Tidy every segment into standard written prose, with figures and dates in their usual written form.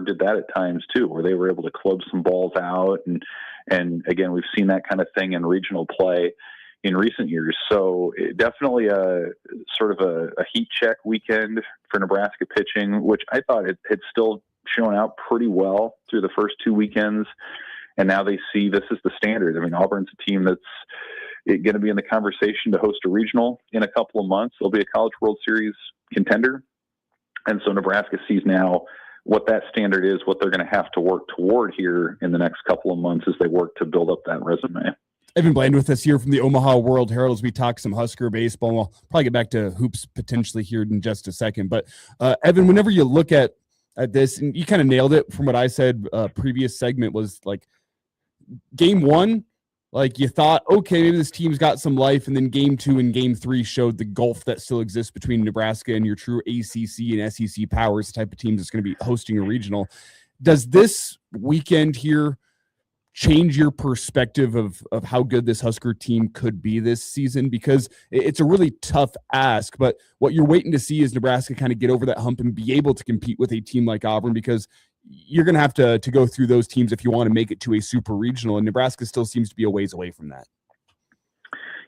did that at times too, where they were able to club some balls out. And again, we've seen that kind of thing in regional play in recent years. So definitely a sort of a heat check weekend for Nebraska pitching, which I thought it had still shown out pretty well through the first 2 weekends. And now they see this is the standard. I mean, Auburn's a team that's going to be in the conversation to host a regional in a couple of months. They'll be a College World Series contender. And so Nebraska sees now what that standard is, what they're going to have to work toward here in the next couple of months as they work to build up that resume. Evan Bland with us here from the Omaha World Herald as we talk some Husker baseball. We'll probably get back to hoops potentially here in just a second. But Evan, whenever you look at this, and you kind of nailed it from what I said, previous segment was like game one, like you thought, okay, maybe this team's got some life. And then game 2 and game 3 showed the gulf that still exists between Nebraska and your true ACC and SEC powers, the type of teams that's going to be hosting a regional. Does this weekend here change your perspective of how good this Husker team could be this season? Because it's a really tough ask, but what you're waiting to see is Nebraska kind of get over that hump and be able to compete with a team like Auburn, because you're going to have to go through those teams if you want to make it to a super regional, and Nebraska still seems to be a ways away from that.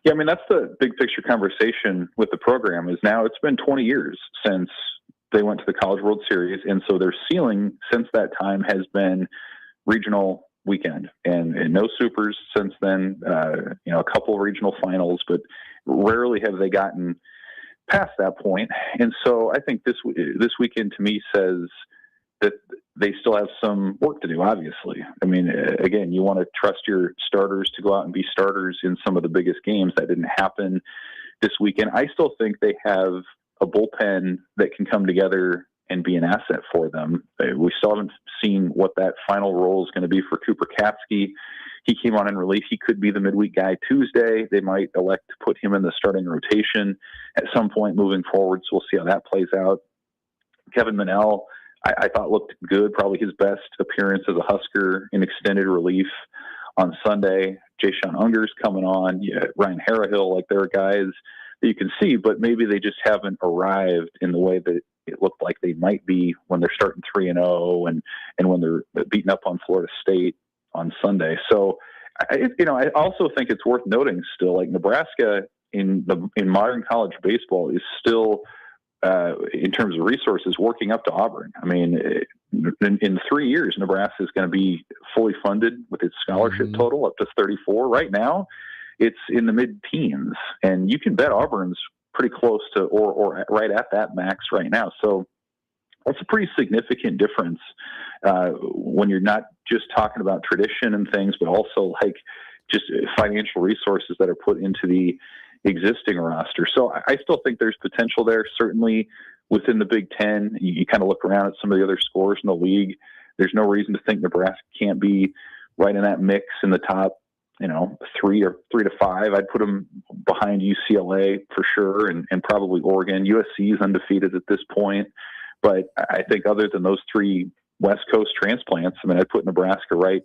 Yeah, I mean, that's the big picture conversation with the program is now it's been 20 years since they went to the College World Series, and so their ceiling since that time has been regional weekend and no supers since then. A couple of regional finals, but rarely have they gotten past that point. And so I think this weekend to me says that they still have some work to do, obviously. I mean, again, you want to trust your starters to go out and be starters in some of the biggest games. That didn't happen this weekend. I still think they have a bullpen that can come together and be an asset for them. We still haven't seen what that final role is going to be for Cooper Katsky. He came on in relief. He could be the midweek guy Tuesday. They might elect to put him in the starting rotation at some point moving forward, so we'll see how that plays out. Kevin Minnell, I thought looked good, probably his best appearance as a Husker in extended relief on Sunday. Jayshon Unger's coming on. Ryan Harrahill, like there are guys that you can see, but maybe they just haven't arrived in the way that it looked like they might be when they're starting 3-0 and when they're beating up on Florida State on Sunday. So, I also think it's worth noting still, like Nebraska in modern college baseball is still, in terms of resources, working up to Auburn. I mean, in 3 years, Nebraska is going to be fully funded with its scholarship total up to 34. Right now, it's in the mid-teens, and you can bet Auburn's pretty close to or right at that max right now. So that's a pretty significant difference when you're not just talking about tradition and things, but also like just financial resources that are put into the existing roster. So I still think there's potential there. Certainly within the Big Ten, you kind of look around at some of the other scores in the league. There's no reason to think Nebraska can't be right in that mix in the top, 3 to 5. I'd put them behind UCLA for sure, and probably Oregon. USC is undefeated at this point, but I think other than those 3 West Coast transplants, I'd put Nebraska right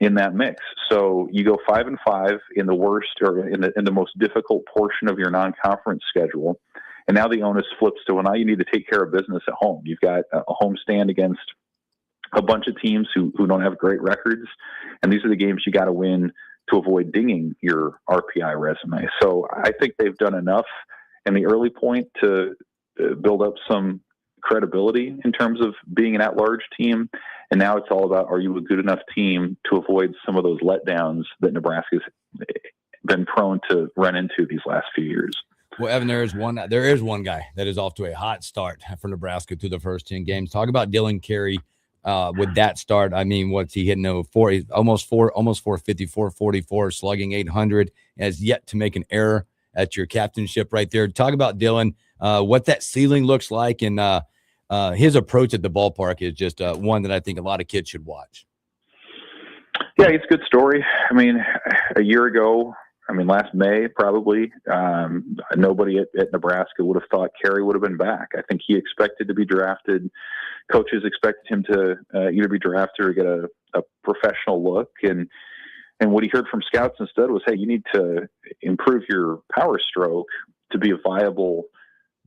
in that mix. So you go 5-5 in the worst or in the most difficult portion of your non-conference schedule, and now the onus flips to, well, now you need to take care of business at home. You've got a home stand against a bunch of teams who don't have great records, and these are the games you got to win to avoid dinging your RPI resume. So I think they've done enough in the early point to build up some credibility in terms of being an at-large team. And now it's all about, are you a good enough team to avoid some of those letdowns that Nebraska's been prone to run into these last few years? Well, Evan, there is one guy that is off to a hot start for Nebraska through the first 10 games. Talk about Dylan Carey. With that start, what's he hitting? Almost 450, 444, slugging 800. Has yet to make an error at your captainship right there. Talk about Dylan, what that ceiling looks like, and his approach at the ballpark is just one that I think a lot of kids should watch. Yeah, it's a good story. A year ago, last May probably, nobody at Nebraska would have thought Carey would have been back. I think he expected to be drafted. Coaches expected him to either be drafted or get a professional look. And what he heard from scouts instead was, hey, you need to improve your power stroke to be a viable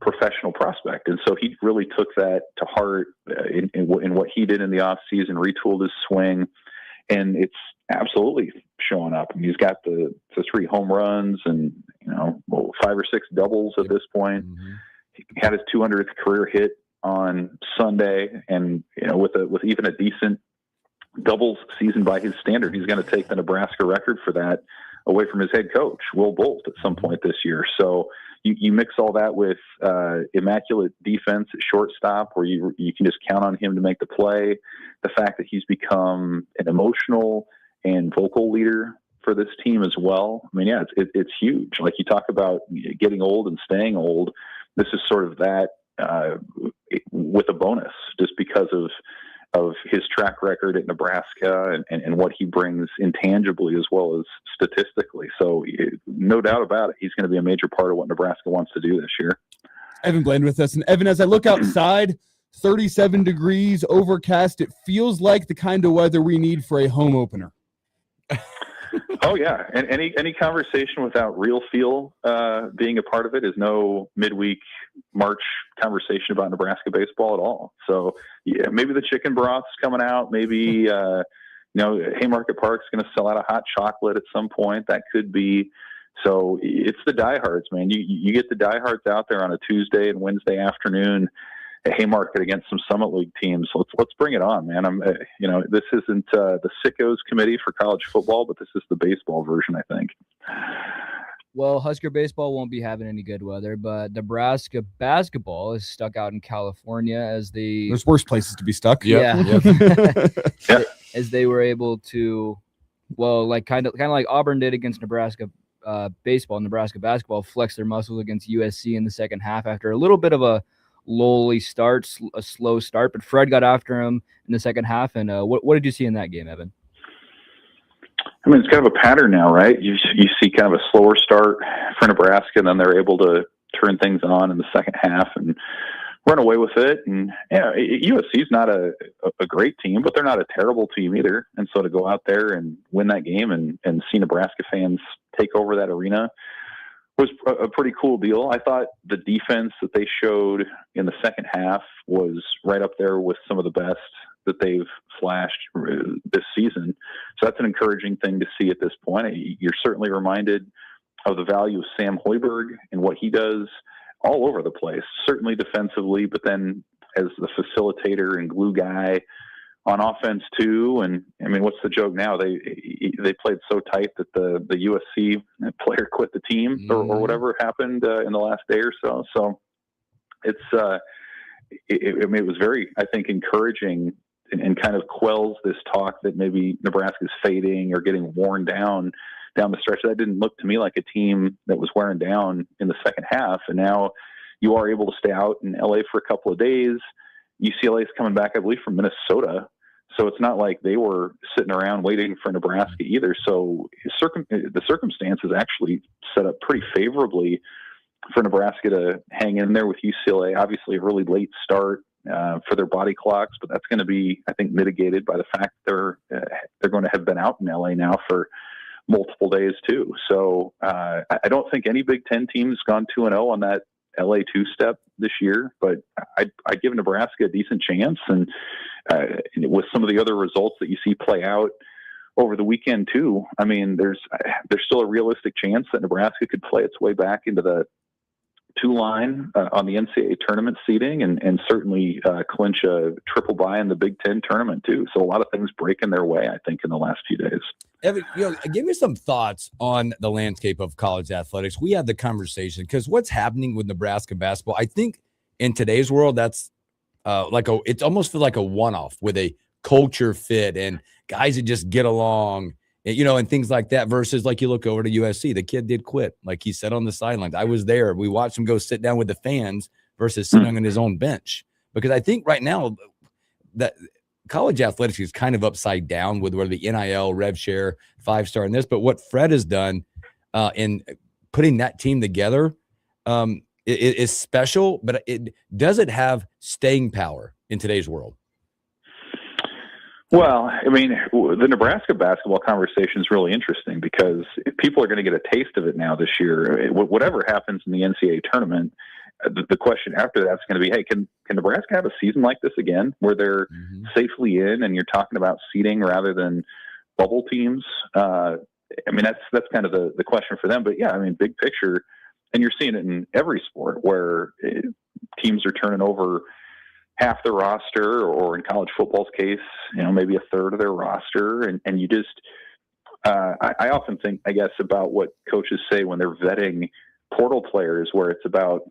professional prospect. And so he really took that to heart in what he did in the offseason, retooled his swing, and it's absolutely showing up. I mean, he's got the 3 home runs and, 5 or 6 doubles at this point. Mm-hmm. He had his 200th career hit on Sunday, and with even a decent doubles season by his standard, he's going to take the Nebraska record for that away from his head coach, Will Bolt, at some point this year. So you mix all that with immaculate defense at shortstop, where you can just count on him to make the play. The fact that he's become an emotional and vocal leader for this team as well. I mean, yeah, it's huge. Like, you talk about getting old and staying old. This is sort of that with a bonus, just because of his track record at Nebraska and what he brings intangibly as well as statistically. So no doubt about it, he's going to be a major part of what Nebraska wants to do this year. Evan Bland with us. And Evan, as I look outside, 37 degrees, overcast, it feels like the kind of weather we need for a home opener. Oh yeah, and any conversation without real feel being a part of it is no midweek March conversation about Nebraska baseball at all. So yeah, maybe the chicken broth's coming out. Maybe Haymarket Park's going to sell out a hot chocolate at some point. That could be. So it's the diehards, man. You get the diehards out there on a Tuesday and Wednesday afternoon at Haymarket against some Summit League teams. So let's bring it on, man. This isn't the sickos committee for college football, but this is the baseball version, I think. Well, Husker baseball won't be having any good weather, but Nebraska basketball is stuck out in California as there's worse places to be stuck. Yeah. Yeah. As they were able to, kind of like Auburn did against Nebraska baseball, Nebraska basketball flex their muscles against USC in the second half after a little bit of a lowly start, a slow start, but Fred got after him in the second half. And what did you see in that game, Evan? I mean, it's kind of a pattern now, right? You see kind of a slower start for Nebraska, and then they're able to turn things on in the second half and run away with it. And USC's not a great team, but they're not a terrible team either. And so to go out there and win that game and see Nebraska fans take over that arena was a pretty cool deal. I thought the defense that they showed in the second half was right up there with some of the best that they've flashed this season. So that's an encouraging thing to see at this point. You're certainly reminded of the value of Sam Hoiberg and what he does all over the place, certainly defensively, but then as the facilitator and glue guy on offense too. And I mean, what's the joke now? They played so tight that the USC player quit the team or whatever happened in the last day or so. So it's it was very, I think, encouraging and kind of quells this talk that maybe Nebraska's fading or getting worn down the stretch. That didn't look to me like a team that was wearing down in the second half. And now you are able to stay out in LA for a couple of days. UCLA is coming back, I believe, from Minnesota. So it's not like they were sitting around waiting for Nebraska either. So the circumstances actually set up pretty favorably for Nebraska to hang in there with UCLA. Obviously a really late start for their body clocks, but that's going to be, I think, mitigated by the fact they're going to have been out in LA now for multiple days too. So I don't think any Big Ten team's gone 2-0 on that LA two-step this year, but I give Nebraska a decent chance. And with some of the other results that you see play out over the weekend too, I mean, there's still a realistic chance that Nebraska could play its way back into the 2 line on the NCAA tournament seeding and certainly clinch a triple bye in the Big Ten tournament too. So a lot of things breaking their way, I think, in the last few days. Evan, give me some thoughts on the landscape of college athletics. We had the conversation because what's happening with Nebraska basketball, I think in today's world, that's it's almost feel like a one-off with a culture fit and guys that just get along, and things like that versus like you look over to USC, the kid did quit. Like he said on the sidelines, I was there. We watched him go sit down with the fans versus sitting on his own bench. Because I think right now that college athletics is kind of upside down with where the NIL, rev share, 5-star in this. But what Fred has done in putting that team together is special, but does it have staying power in today's world? Well, I mean, the Nebraska basketball conversation is really interesting because people are going to get a taste of it now this year. Whatever happens in the NCAA tournament, the question after that's going to be, hey, can Nebraska have a season like this again, where they're safely in, and you're talking about seeding rather than bubble teams? I mean, that's kind of the question for them. But yeah, I mean, big picture, and you're seeing it in every sport where teams are turning over half the roster, or in college football's case, maybe a third of their roster. And you just, I often think, I guess, about what coaches say when they're vetting portal players, where it's about,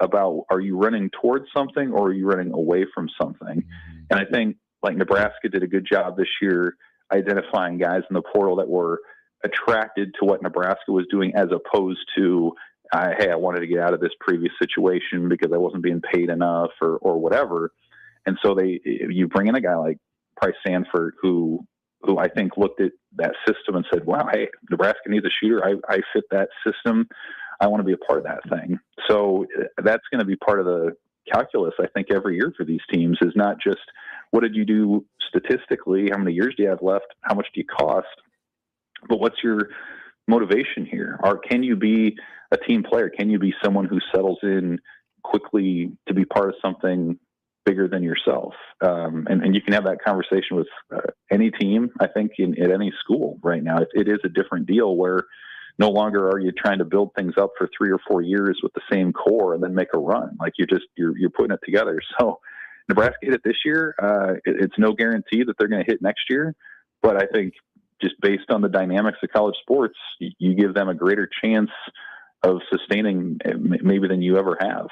about, are you running towards something or are you running away from something? And I think like Nebraska did a good job this year identifying guys in the portal that were attracted to what Nebraska was doing, as opposed to, hey, I wanted to get out of this previous situation because I wasn't being paid enough or whatever. And so you bring in a guy like Price Sanford, who I think looked at that system and said, wow, hey, Nebraska needs a shooter. I fit that system. I want to be a part of that thing. So that's going to be part of the calculus, I think, every year for these teams, is not just what did you do statistically, how many years do you have left, how much do you cost, but what's your motivation here? Or can you be a team player? Can you be someone who settles in quickly to be part of something bigger than yourself? And you can have that conversation with any team, I think, at any school right now. It is a different deal, where no longer are you trying to build things up for 3 or 4 years with the same core and then make a run. Like you're putting it together. So Nebraska hit it this year. It's no guarantee that they're going to hit next year, but I think just based on the dynamics of college sports, you give them a greater chance of sustaining maybe than you ever have.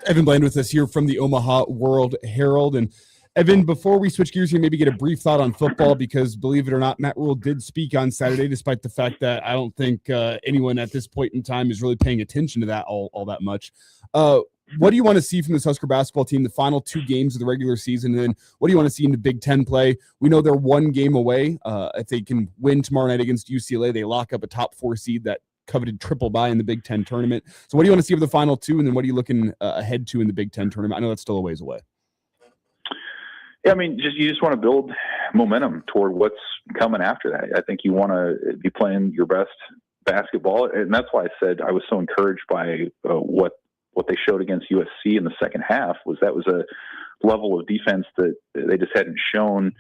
Evan Bland with us here from the Omaha World Herald. And Evan, before we switch gears here, maybe get a brief thought on football, because believe it or not, Matt Rule did speak on Saturday, despite the fact that I don't think anyone at this point in time is really paying attention to that all that much. What do you want to see from this Husker basketball team, the final 2 games of the regular season? And then what do you want to see in the Big Ten play? We know they're 1 game away. If they can win tomorrow night against UCLA, they lock up a top 4 seed, that coveted triple bye in the Big Ten tournament. So what do you want to see with the final 2? And then what are you looking ahead to in the Big Ten tournament? I know that's still a ways away. Yeah, I mean, you just want to build momentum toward what's coming after that. I think you want to be playing your best basketball. And that's why I said I was so encouraged by what they showed against USC in the second half. That was a level of defense that they just hadn't shown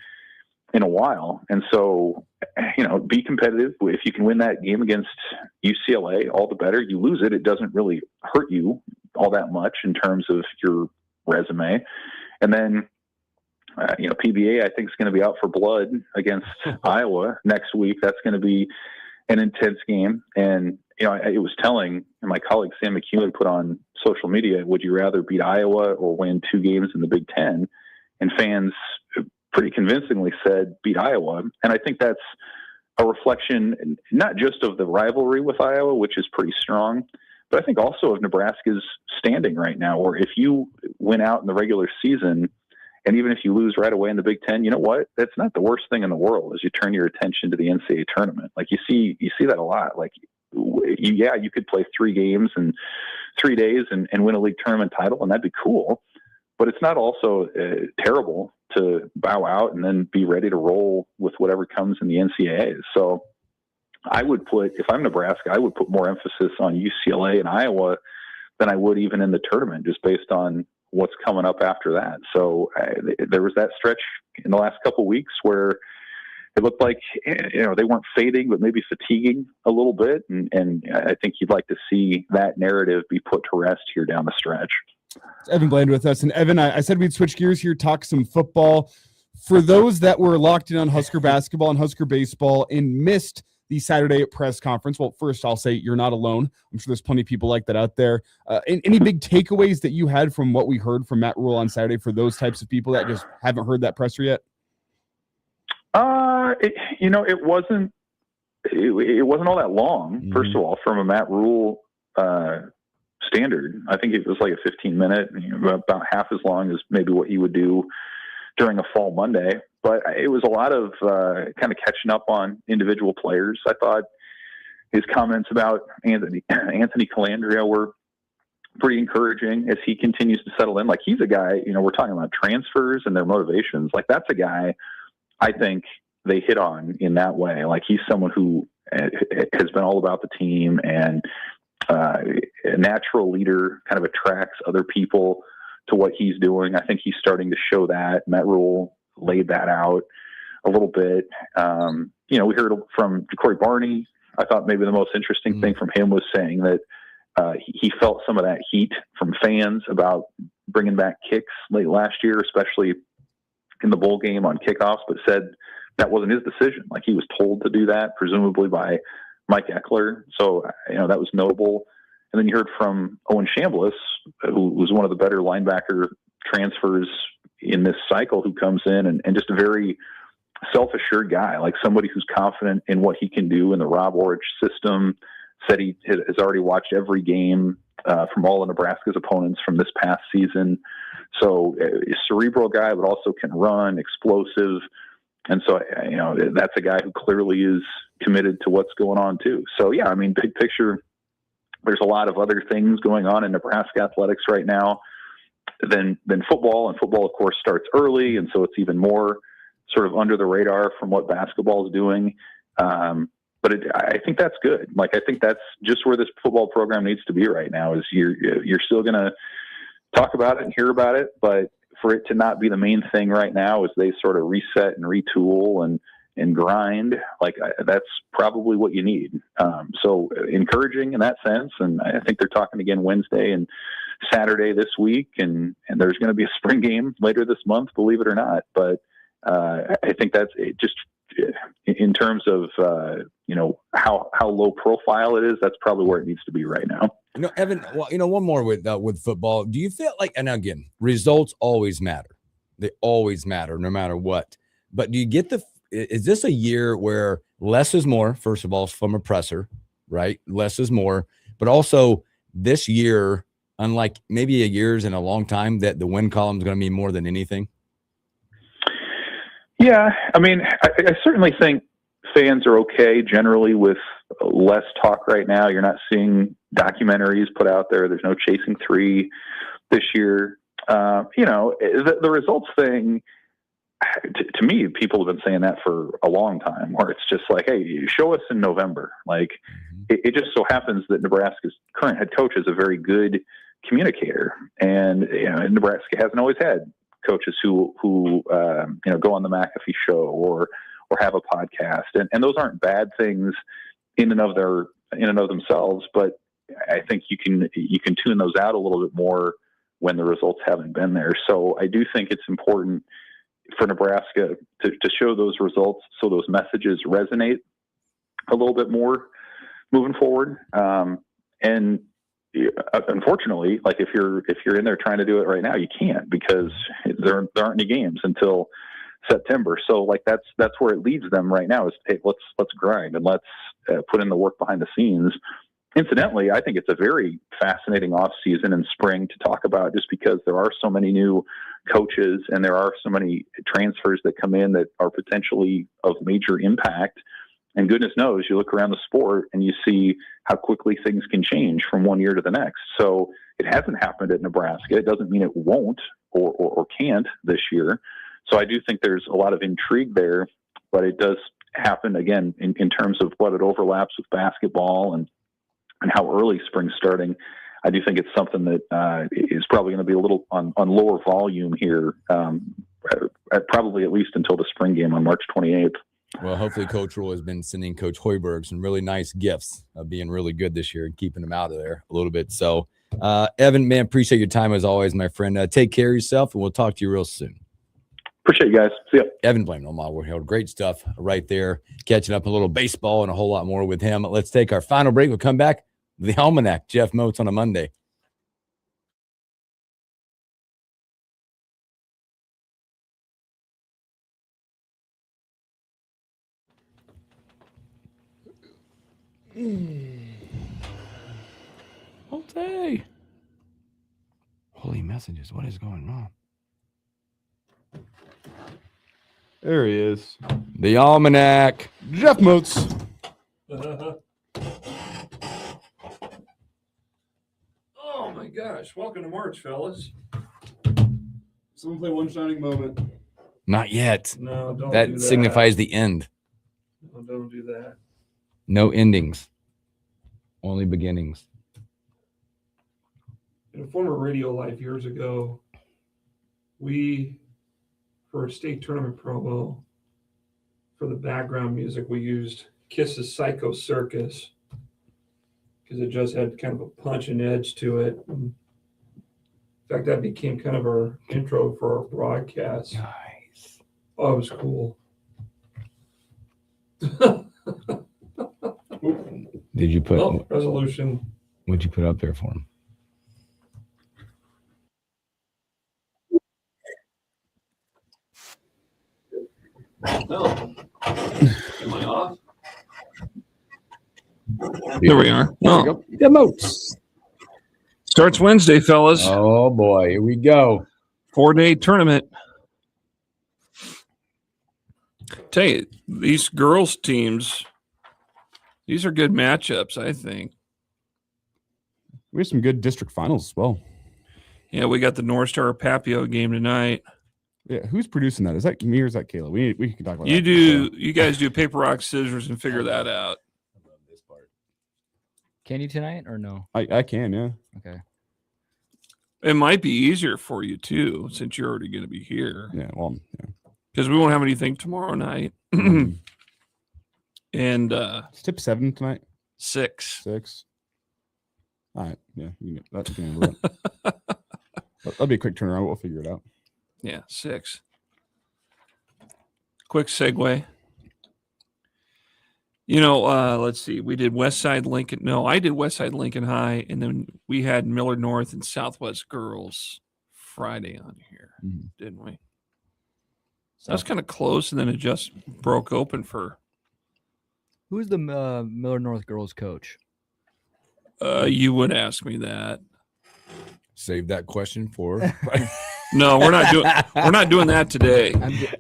in a while. And so, be competitive. If you can win that game against UCLA, all the better. You lose it, it doesn't really hurt you all that much in terms of your resume. And then, PBA, I think, is going to be out for blood against Iowa next week. That's going to be an intense game. And, it was telling, and my colleague Sam McEwen put on social media, would you rather beat Iowa or win 2 games in the Big Ten? And fans pretty convincingly said beat Iowa. And I think that's a reflection not just of the rivalry with Iowa, which is pretty strong, but I think also of Nebraska's standing right now, where if you win out in the regular season, and even if you lose right away in the Big Ten, you know what? That's not the worst thing in the world as you turn your attention to the NCAA tournament. Like you see that a lot. Like, you could play 3 games in 3 days and win a league tournament title, and that'd be cool. But it's not also terrible to bow out and then be ready to roll with whatever comes in the NCAA. So I would if I'm Nebraska, I would put more emphasis on UCLA and Iowa than I would even in the tournament, just based on what's coming up after that. So there was that stretch in the last couple of weeks where it looked like, they weren't fading, but maybe fatiguing a little bit. And I think you'd like to see that narrative be put to rest here down the stretch. Evan Bland with us. And Evan, I said we'd switch gears here, talk some football. For those that were locked in on Husker basketball and Husker baseball and missed the Saturday press conference, well, first I'll say you're not alone. I'm sure there's plenty of people like that out there. Any big takeaways that you had from what we heard from Matt Rule on Saturday for those types of people that just haven't heard that presser yet? It wasn't all that long, first of all, from a Matt Rule standard. I think it was like a 15-minute, about half as long as maybe what you would do during a fall Monday. But it was a lot of kind of catching up on individual players. I thought his comments about Anthony Calandria were pretty encouraging as he continues to settle in. Like, he's a guy, we're talking about transfers and their motivations. Like, that's a guy I think they hit on in that way. Like, he's someone who has been all about the team and a natural leader, kind of attracts other people to what he's doing. I think he's starting to show that. Matt Rule laid that out a little bit. We heard from Corey Barney. I thought maybe the most interesting thing from him was saying that he felt some of that heat from fans about bringing back kicks late last year, especially in the bowl game on kickoffs, but said that wasn't his decision. Like, he was told to do that, presumably by Mike Eckler. So, that was notable. And then you heard from Owen Chambliss, who was one of the better linebacker transfers in this cycle, who comes in and just a very self-assured guy, like somebody who's confident in what he can do in the Rob Orich system. Said he has already watched every game from all of Nebraska's opponents from this past season. So a cerebral guy, but also can run, explosive. And so, that's a guy who clearly is committed to what's going on too. So, yeah, I mean, big picture, there's a lot of other things going on in Nebraska athletics right now than football. And football, of course, starts early. And so it's even more sort of under the radar from what basketball is doing. But I think that's good. Like, I think that's just where this football program needs to be right now, is you're still going to talk about it and hear about it, but for it to not be the main thing right now as they sort of reset and retool and grind, that's probably what you need. So encouraging in that sense. And I think they're talking again Wednesday and Saturday this week, and there's going to be a spring game later this month, believe it or not. But I think that's it. Just in terms of how low profile it is, that's probably where it needs to be right now. Evan, one more with football. Do you feel like, and again, results always matter. They always matter, no matter what. But do you get is this a year where less is more, first of all, from a presser, right? Less is more. But also this year, unlike maybe a year's in a long time, that the win column is going to mean more than anything? Yeah, I mean, I certainly think fans are okay generally with less talk right now. You're not seeing documentaries put out there. There's no Chasing 3 this year. The results thing, to me, people have been saying that for a long time, where it's just like, hey, show us in November. Like, it just so happens that Nebraska's current head coach is a very good communicator. And, Nebraska hasn't always had coaches who go on the McAfee show or have a podcast, and those aren't bad things in and of themselves. But I think you can tune those out a little bit more when the results haven't been there. So I do think it's important for Nebraska to show those results, so those messages resonate a little bit more moving forward. And unfortunately, like if you're in there trying to do it right now, you can't, because there aren't any games until September. So like that's where it leads them right now, is, hey, let's grind and let's put in the work behind the scenes. Incidentally, I think it's a very fascinating off season and spring to talk about, just because there are so many new coaches and there are so many transfers that come in that are potentially of major impact. And goodness knows, you look around the sport and you see how quickly things can change from one year to the next. So it hasn't happened at Nebraska. It doesn't mean it won't or can't this year. So I do think there's a lot of intrigue there, but it does happen again in terms of what it overlaps with basketball and how early spring's starting. I do think it's something that is probably going to be a little on lower volume here, probably at least until the spring game on March 28th. Well, hopefully Coach Rule has been sending Coach Hoiberg some really nice gifts of being really good this year and keeping him out of there a little bit. So, Evan, man, appreciate your time as always, my friend. Take care of yourself, and we'll talk to you real soon. Appreciate you guys. See ya. Evan Blaine, Omaha War Herald. Great stuff right there. Catching up a little baseball and a whole lot more with him. Let's take our final break. We'll come back with the Almanac. Jeff Moats on a Monday. Okay. Holy messages. What is going on? There he is. The Almanac. Jeff Moats. Oh my gosh. Welcome to March, fellas. Someone play One Shining Moment. Not yet. No, don't do That that. signifies the end. No, don't do that. No endings. Only beginnings. In a former radio life years ago, we, for a state tournament promo, for the background music, we used Kiss's Psycho Circus because it just had kind of a punch and edge to it. In fact, that became kind of our intro for our broadcast. Nice. Oh, it was cool. Did you put? Well, resolution. What'd you put up there for him? No. Am I off? There we are. Oh, Demos. starts Wednesday, fellas. Oh boy, here we go. 4-day tournament. Tell you, these girls' teams, these are good matchups, I think. We have some good district finals as well. Yeah, we got the North Star Papio game tonight. Yeah, who's producing that? Is that me or is that Kayla? We can talk about that. You guys do paper, rock, scissors and figure that out. I love this part. Can you tonight or no? I can, yeah. Okay. It might be easier for you too, since you're already going to be here. Yeah, well, yeah. Because we won't have anything tomorrow night. Mhm. And It's tip 7 tonight. 6. 6. All right, yeah, you can handle that. That'll be a quick turnaround. We'll figure it out. Yeah, 6. Quick segue. Let's see. We did Westside Lincoln. No, I did Westside Lincoln High, and then we had Miller North and Southwest Girls Friday on here, didn't we? That was kind of close, and then it just broke open for. Who's the Miller North girls coach? You would ask me that. Save that question for. No, we're not doing that today.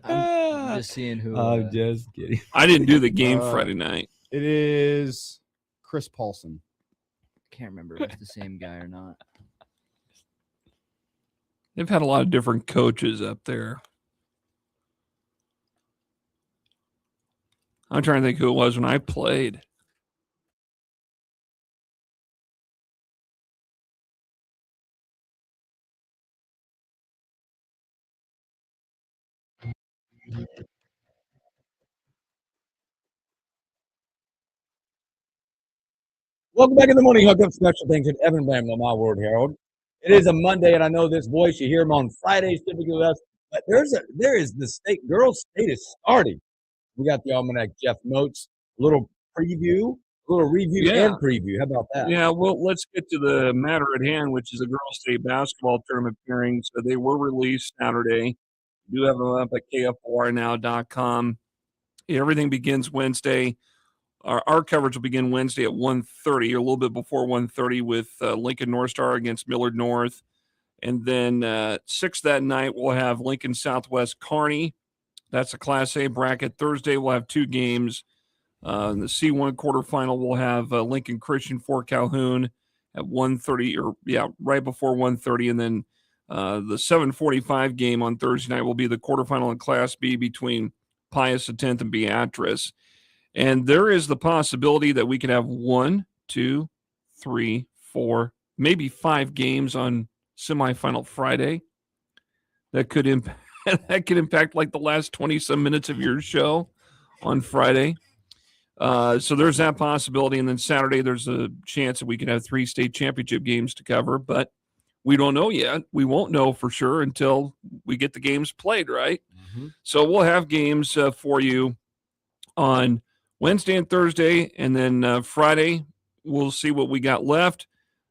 I'm just seeing who. I'm just kidding. I didn't do the game Friday night. It is Chris Paulson. Can't remember if it's the same guy or not. They've had a lot of different coaches up there. I'm trying to think who it was when I played. Welcome back in the morning hookup special things at Evan Bramwell, my World Herald. It is a Monday, and I know this voice you hear him on Fridays typically with us. But there is the state girls state is starting. We got the almanac Jeff Moats, a little review and preview. How about that? Yeah, well, let's get to the matter at hand, which is the girls' state basketball tournament pairings. So they were released Saturday. We do have them up at kfornow.com. Everything begins Wednesday. Our coverage will begin Wednesday at 1:30, or a little bit before 1:30, with Lincoln North Star against Millard North. And then 6 that night, we'll have Lincoln Southwest Kearney. That's a Class A bracket. Thursday, we'll have 2 games. In the C1 quarterfinal, we'll have Lincoln Christian Fort Calhoun at 1:30, right before 1:30. And then the 7:45 game on Thursday night will be the quarterfinal in Class B between Pius X and Beatrice. And there is the possibility that we could have 1, 2, 3, 4, maybe 5 games on semifinal Friday. That could impact like the last 20-some minutes of your show on Friday. So there's that possibility. And then Saturday, there's a chance that we could have 3 state championship games to cover, but we don't know yet. We won't know for sure until we get the games played, right? Mm-hmm. So we'll have games for you on Wednesday and Thursday, and then Friday, we'll see what we got left,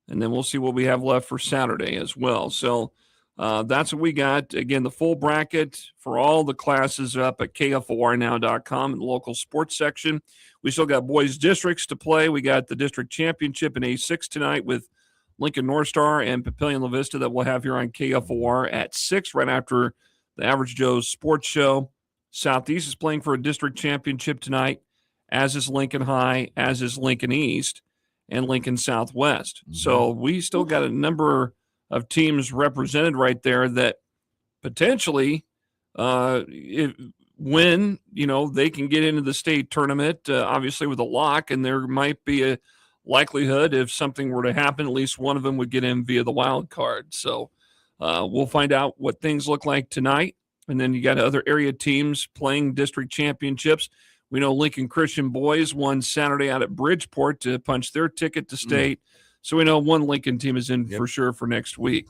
and then we'll see what we have left for Saturday as well. So that's what we got. Again, the full bracket for all the classes up at kfornow.com in the local sports section. We still got boys districts to play. We got the district championship in A6 tonight with Lincoln North Star and Papillion La Vista that we'll have here on KFOR at 6, right after the Average Joe's Sports Show. Southeast is playing for a district championship tonight, as is Lincoln High, as is Lincoln East, and Lincoln Southwest. Mm-hmm. So we still got a number of teams represented right there that potentially, when they can get into the state tournament, obviously with a lock, and there might be a likelihood, if something were to happen, at least one of them would get in via the wild card. So we'll find out what things look like tonight. And then you got other area teams playing district championships. We know Lincoln Christian boys won Saturday out at Bridgeport to punch their ticket to state. So we know one Lincoln team is in for sure for next week.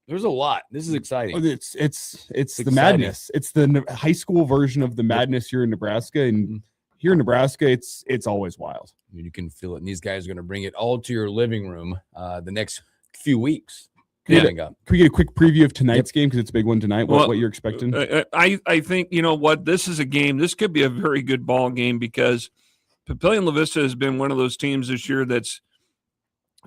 There's a lot. This is exciting. It's the madness. It's the high school version of the madness here in Nebraska. And here in Nebraska, it's always wild. You can feel it. And these guys are going to bring it all to your living room the next few weeks. Can we get a quick preview of tonight's game, because it's a big one tonight? What you're expecting? I think, you know what, this is a game. This could be a very good ball game, because Papillion La Vista has been one of those teams this year that's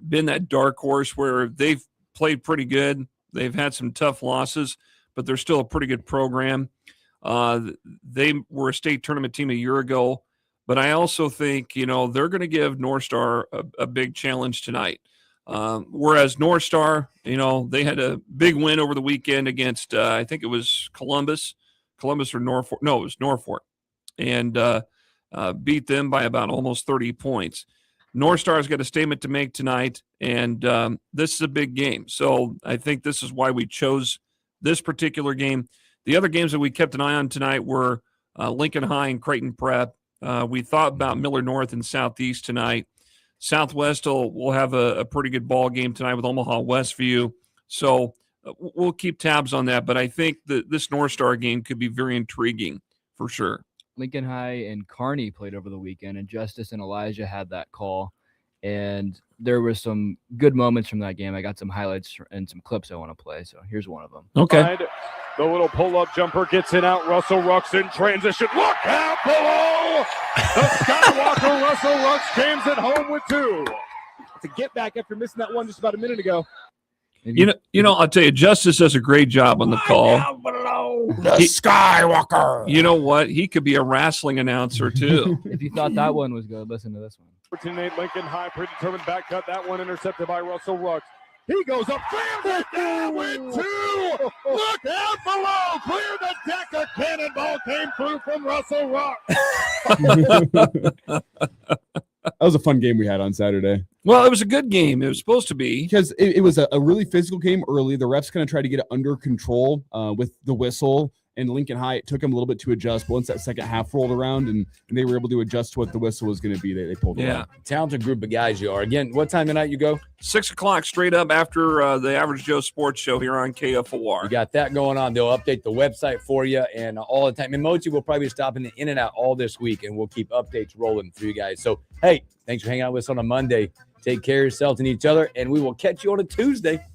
been that dark horse where they've played pretty good. They've had some tough losses, but they're still a pretty good program. They were a state tournament team a year ago, but I also think, you know, they're going to give North Star a big challenge tonight. Whereas North Star, you know, they had a big win over the weekend against, I think it was Columbus or Norfolk. No, it was Norfolk, and beat them by about almost 30 points. North Star's got a statement to make tonight, and this is a big game. So I think this is why we chose this particular game. The other games that we kept an eye on tonight were Lincoln High and Creighton Prep. We thought about Miller North and Southeast tonight. Southwest will have a pretty good ball game tonight with Omaha Westview. So we'll keep tabs on that. But I think that this North Star game could be very intriguing for sure. Lincoln High and Kearney played over the weekend, and Justice and Elijah had that call. And there were some good moments from that game. I got some highlights and some clips I want to play. So here's one of them. Okay. The little pull-up jumper gets it out. Russell Rux in transition. Look out below! The Skywalker Russell Rux jams it home with 2. To get back after missing that one just about a minute ago. You know, I'll tell you, Justice does a great job on the call. The Skywalker. You know what? He could be a wrestling announcer too. If you thought that one was good, listen to this one. Opportunity, Lincoln High, predetermined back cut. That one intercepted by Russell Rux. He goes up, slams it down with 2. Look out below, clear the deck. A cannonball came through from Russell Rux. That was a fun game we had on Saturday. Well, it was a good game. It was supposed to be. Because it was a really physical game early. The refs kind of tried to get it under control with the whistle. And Lincoln High, it took them a little bit to adjust. But once that second half rolled around and they were able to adjust to what the whistle was going to be, they pulled it out. Talented group of guys you are. Again, what time of night you go? 6 o'clock straight up after the Average Joe Sports Show here on KFOR. You got that going on. They'll update the website for you and all the time. And Mochi will probably be stopping in and out all this week, and we'll keep updates rolling for you guys. So, hey, thanks for hanging out with us on a Monday. Take care of yourselves and each other, and we will catch you on a Tuesday.